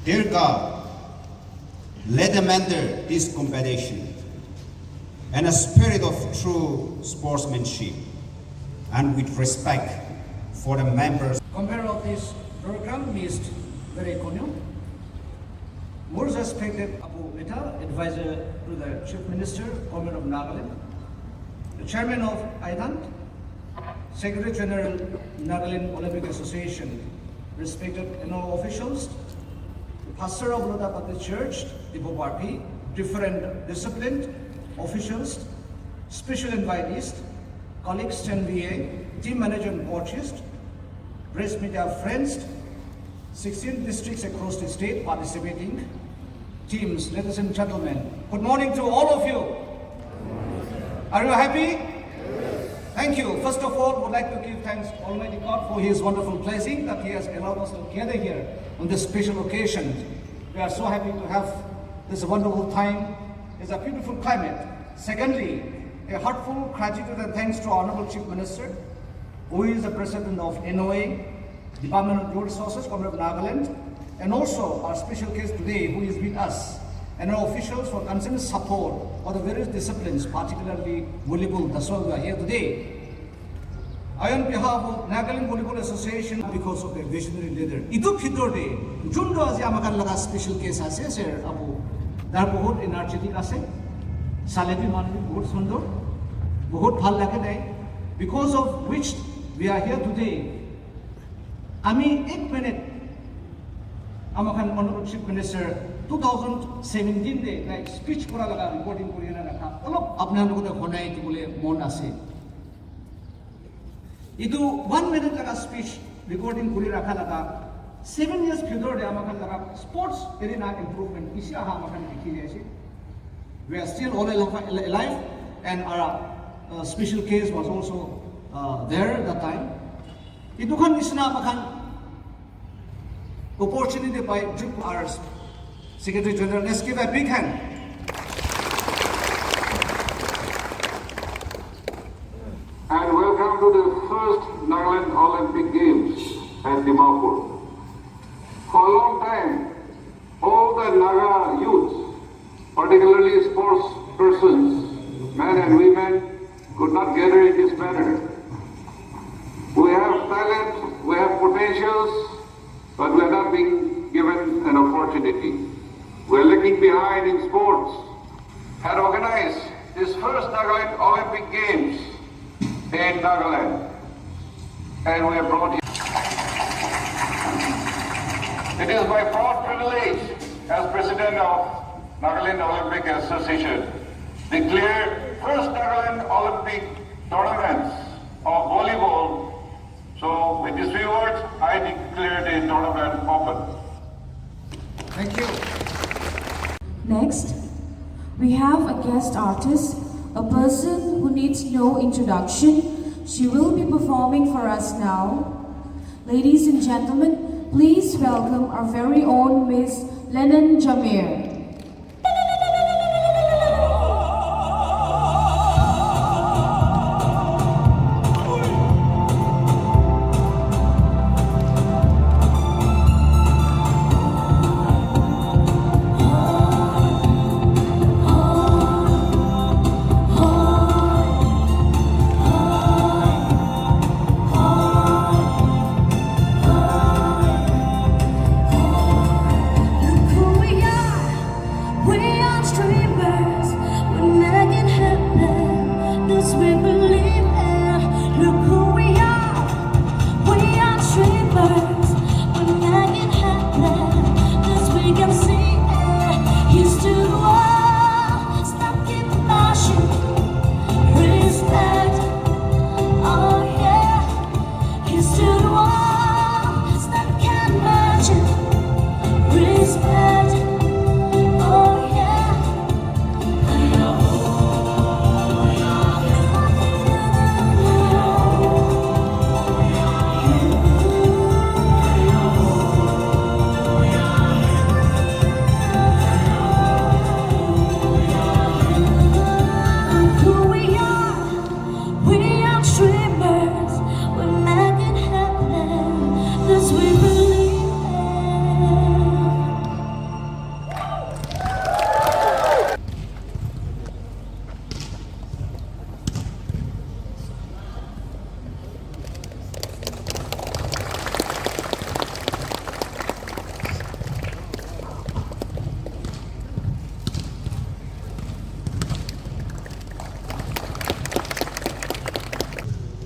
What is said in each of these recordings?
Dear God, let them enter this competition in a spirit of true sportsmanship and with respect for the members. Convener of this program, Mr. Very Konyo, most respected Abu Mehta, advisor to the Chief Minister, Government of Nagaland, the Chairman of IDANT, Secretary General, Nagaland Olympic Association, respected officials, the Pastor of Lodha Baptist Church, Dipo Party, different disciplined officials, special invitees, colleagues 10VA, team manager and coaches, press media friends, 16 districts across the state participating, teams, ladies and gentlemen. Good morning to all of you. Are you happy? Thank you. First of all, would like to give thanks to Almighty God for His wonderful blessing that He has allowed us to gather here on this special occasion. We are so happy to have this wonderful time. It's a beautiful climate. Secondly, a heartfelt gratitude and thanks to our Honorable Chief Minister, who is the President of NOA, Department of Road Resources, Government of Nagaland, and also our special guest today who is with us, and our officials for concerned support for the various disciplines, particularly volleyball. That's why we are here today. I, on behalf of Nagaland Volleyball Association, because of their visionary leader, Itu Phitor de, Jundo azi amakan laga special case ase, sir Abu, dar bahut energetic ase, Salebi manbi bahut sundor, bahut bhal lage dai, because of which we are here today. Ami 1 minute, amakan Honorable Chief Minister 2017 de like speech kora laga recording kori na rakha. Olop apne logo de honai ki bole mon ase. Itu 1 minute laga speech recording kori rakha laga 7 years bhitor de amakan laga sports arena improvement isi aha amakan dekhi jaise. We are still all alive, and our special case was also there at that time. Itu kan isna amakan opportunity by our Secretary General. Let's give a big hand. And welcome to the first Nagaland Olympic Games at Dimapur. For a long time, all the Naga youths, particularly sports persons, men and women, could not gather in this manner. We have talent, we have potentials, but we are not being given an opportunity. We are lagging behind in sports. Had organized this first Nagaland Olympic Games in Nagaland, and we are brought here. It is my proud privilege as President of Nagaland Olympic Association declare first Nagaland Olympic tournaments of volleyball. So with these few words, I declare the tournament open. Thank you. Next, we have a guest artist, a person who needs no introduction. She will be performing for us now. Ladies and gentlemen, please welcome our very own Miss Lennon Jamir.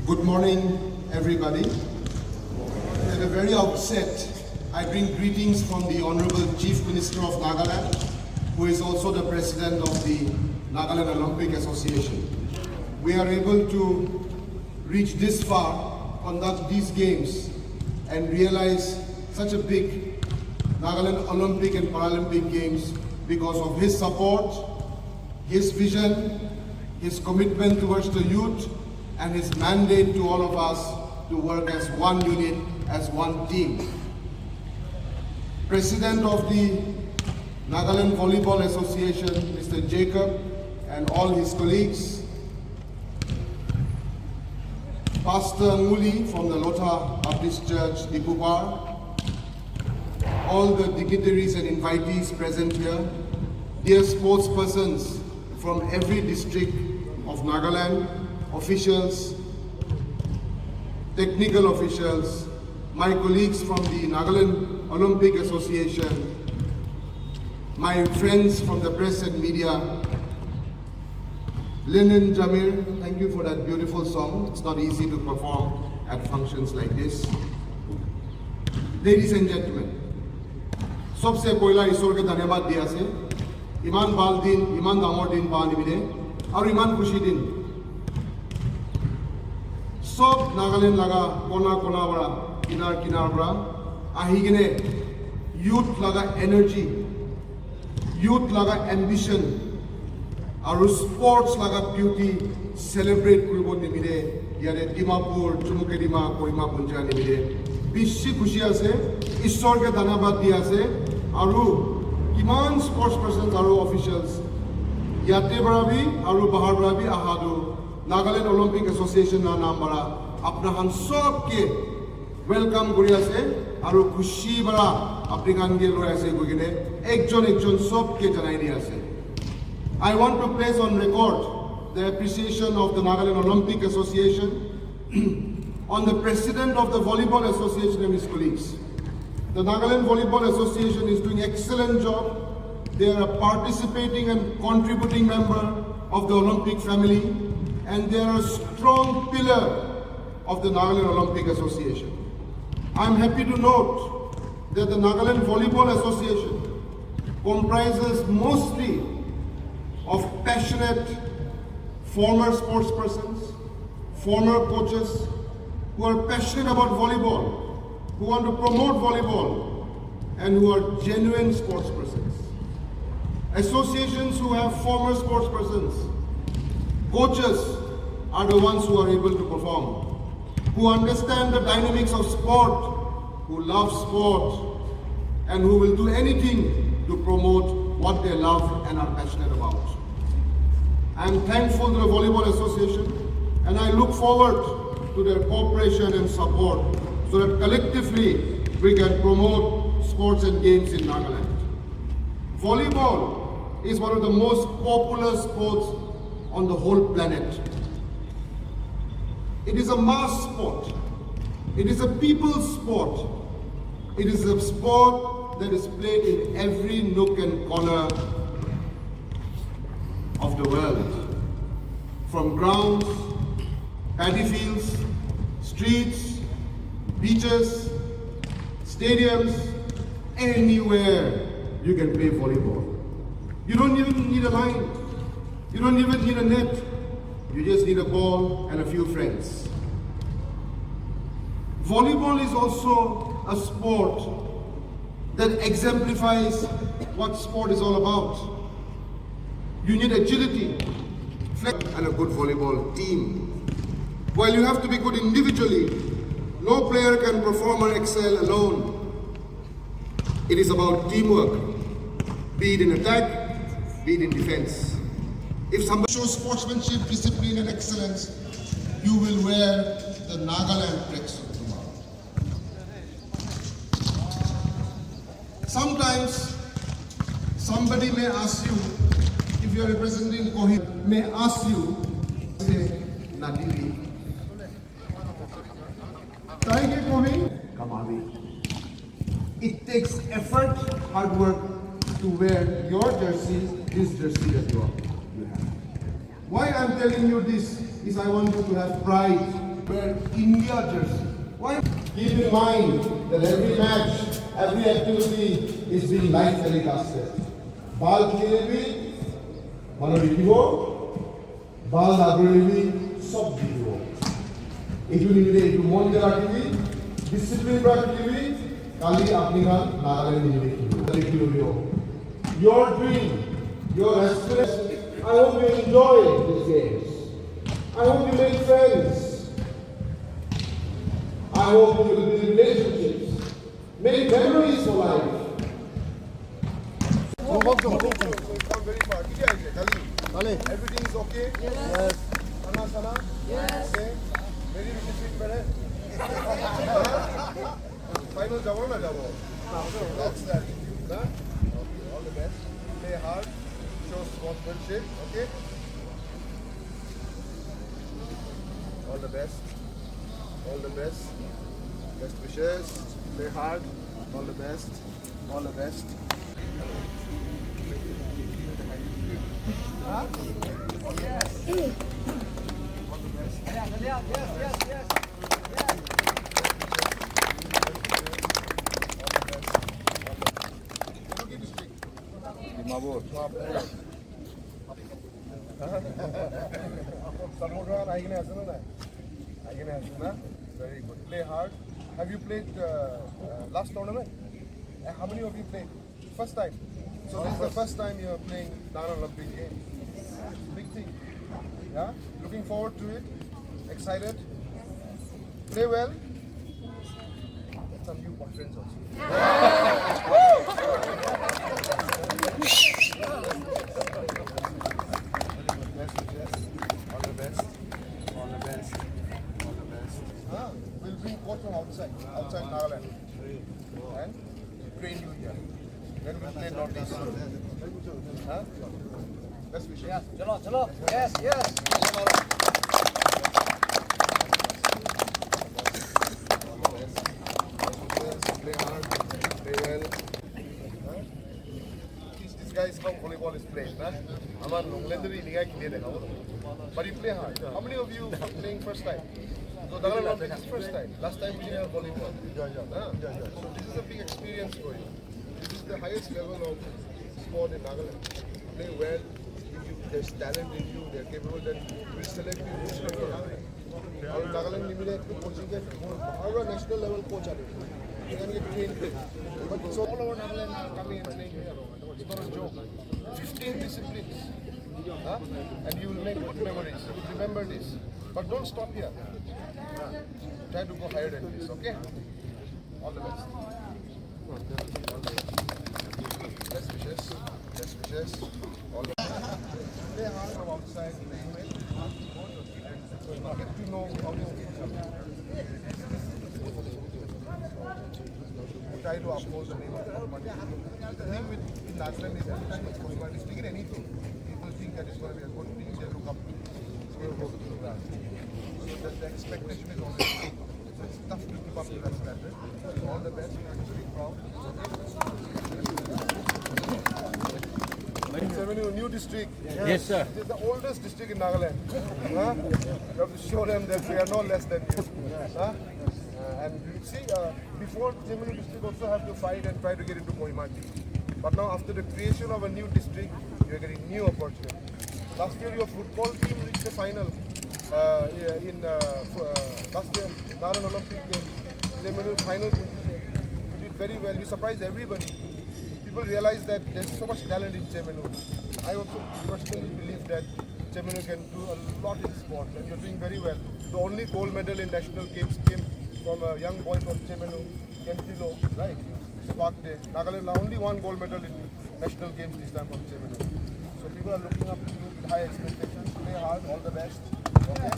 Good morning, everybody. At the very outset, I bring greetings from the Honorable Chief Minister of Nagaland, who is also the President of the Nagaland Olympic Association. We are able to reach this far, conduct these games, and realize such a big Nagaland Olympic and Paralympic Games because of his support, his vision, his commitment towards the youth, and his mandate to all of us to work as one unit, as one team. President of the Nagaland Volleyball Association, Mr. Jacob, and all his colleagues, Pastor Nguli from the Lotha Baptist Church, Dikupar, all the dignitaries and invitees present here, dear sportspersons from every district of Nagaland, officials, technical officials, my colleagues from the Nagaland Olympic Association, my friends from the press and media, Linen Jamir, thank you for that beautiful song. It's not easy to perform at functions like this. Ladies and gentlemen, सबसे पहला ईश्वर के धन्यवाद दिया से इमान बाल दिन इमान दामोर दिन पानी मिले और इमान खुशी दिन सब नागालैंड लगा कोना कोना बड़ा किनार किनार बड़ा आहिगने youth लगा energy, youth लगा ambition और sports लगा beauty celebrate करूँ निमिले यारे दिमापुर चुमुकेरिमा कोइमा पुंजा निमिले बिस्सी खुशियाँ से ईश्वर के धन्यवाद दिया से आरु किमान sports persons आरु officials याते बड़ा भी आरु बाहर बड़ा भी आहादु नागालैंड ओलंपिक एसोसिएशन ना नाम बड़ा अपना हम सब के वेलकम करिया से आरु खुशी बड़ा अपनी गांगे लोग ऐसे कोई किने एक जन सब के जनाई दिया से I want to place on record the appreciation of the Nagaland Olympic Association on the President of the Volleyball Association and his colleagues. The Nagaland Volleyball Association is doing excellent job. They are a participating and contributing member of the Olympic family, and they are a strong pillar of the Nagaland Olympic Association. I am happy to note that the Nagaland Volleyball Association comprises mostly of passionate former sports persons, former coaches who are passionate about volleyball, who want to promote volleyball, and who are genuine sports persons. Associations who have former sports persons, coaches are the ones who are able to perform, who understand the dynamics of sport, who love sport, and who will do anything to promote what they love and are passionate about. I am thankful to the Volleyball Association, and I look forward to their cooperation and support so that collectively we can promote sports and games in Nagaland. Volleyball is one of the most popular sports on the whole planet. It is a mass sport. It is a people's sport. It is a sport that is played in every nook and corner of the world. From grounds, paddy fields, streets, beaches, stadiums, anywhere you can play volleyball. You don't even need a line. You don't even need a net. You just need a ball and a few friends. Volleyball is also a sport that exemplifies what sport is all about. You need agility, flex, and a good volleyball team. While you have to be good individually, no player can perform or excel alone. It is about teamwork, be it in attack, be it in defense. If somebody shows sportsmanship, discipline, and excellence, you will wear the Nagaland tracksuit tomorrow. Sometimes somebody may ask you, if you are representing Kohinoor, may ask you, say, Nadiri. It takes effort, hard work to wear your jersey, this jersey that you have. Why I'm telling you this is I want you to have pride wear India jersey. Why? Keep in mind that every match, every activity is being live telecasted. Ball khelebi, mano dekibo, ball nagrebi, sob dekibo. Etu nimide etu mon ke rakhibi, discipline rakhibi, kali apni gan Nagaland nimide dekhibo. Your dream, your aspiration. I hope you enjoy these games. I hope you make friends. I hope you will build relationships, make memories for life. Everything is okay? Yes. Sana? Yes. Okay. Very better. Final jabo na jabo. That's that. Okay. All the best. Play hard. Show sportsmanship. Okay. All the best. All the best. Best wishes. Play hard. All the best. All the best. Huh? Yes. All the best. Yes. Dimapur. Samudran, I can answer. Very good. Play hard. Have you played last tournament? How many of you played? First time. So this is the first time you are playing Nagaland Olympic Games. Big thing. Yeah. Looking forward to it. Excited. Play well. Get some new boyfriends also. All the best. We'll bring coach from outside Nagaland, and train you here. Then we'll play Northeast. Huh? Best wishes. Yeah, chalo. Yes. Play hard, play well. Huh? These guys from volleyball is playing. Amar Nonglander is but you play hard. How many of you are playing first time? So Nagaland Olympic is first time. Last time we didn't have volleyball. So this is a big experience for you. This is the highest level of sport in Nagaland. Play well. If there's talent in you, they're capable, then we'll select you. Our Nagaland limited coaching get our national level coach are they can get trained. But it's all over Nagaland are coming and playing here. It's not a joke. 15 disciplines. Huh? And you will make good memories. You will remember this. But don't stop here. Try to go higher than this, okay? All the best. Best wishes. All the best. Play hard from outside, play well. Get to know how these things are. Try to uphold the name of Kohima. The thing with Nagaland is every time it's Kohima district, in anything, people think that it's going to be a good thing. They look up. It's going to go to the ground. So the expectation is always big. So it's tough to keep up with that standard. So all the best. I'm very proud. Sevenue, new district. Yes, sir. It is the oldest district in Nagaland. Huh? You have to show them that we are no less than you. Huh? And you see, before Sevenue district also have to fight and try to get into Kohima. But now after the creation of a new district, you are getting new opportunity. Last year your football team reached the final in last year Nagaland Olympic Games. Sevenue final. You did very well. You surprised everybody. People realize that there's so much talent in Sevenue. I also personally believe that Sevenue can do a lot in sport, and you're doing very well. The only gold medal in national games came from a young boy from Sevenue, Kentilo, right? Spark Day. Nagaland only one gold medal in national games this time from Sevenue. So people are looking up to you with high expectations. Play hard, all the best. Okay?